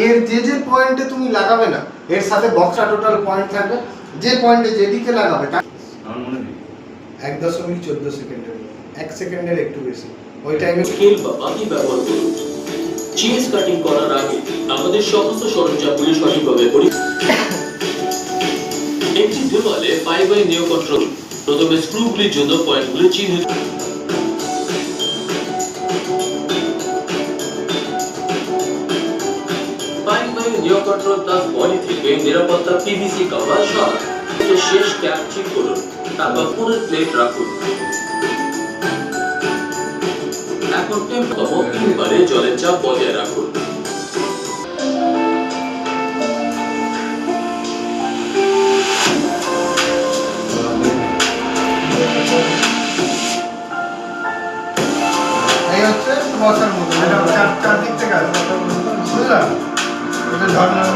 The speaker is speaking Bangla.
এর যে যে পয়েন্টে তুমি লাগাবে না এর সাথে বক্সটা টোটাল পয়েন্ট থাকবে, যে পয়েন্টে যেদিকে লাগাবে আমার মনে নেই 1.14 সেকেন্ডের, 1 সেকেন্ডের একটু বেশি ওই টাইমে স্কেল বা বাতি ব্যবহার করুন। চিজ কাটিং করার আগে আমাদের সমস্ত সরঞ্জামগুলি সঠিকভাবে একটি দেওয়ালে 5x নিও কন্ট্রোল। প্রথমে স্ক্রুগুলির জন্য পয়েন্টগুলি চিহ্নিত। 5x নিও কন্ট্রোল প্লাস বডি থেকে নিরাপত্তা পিভিসি কভার সরান। শেষ ক্যাপ ঠিক করুন, তারপর পুরো প্লেট রাখুন। এখন টেম্পতম 3 বারে জলের চাপ বজায় রাখুন। এই হচ্ছে বসার মতো, এটা চার দিক থেকে আসবে, বুঝলা? এটা ঝর্ণার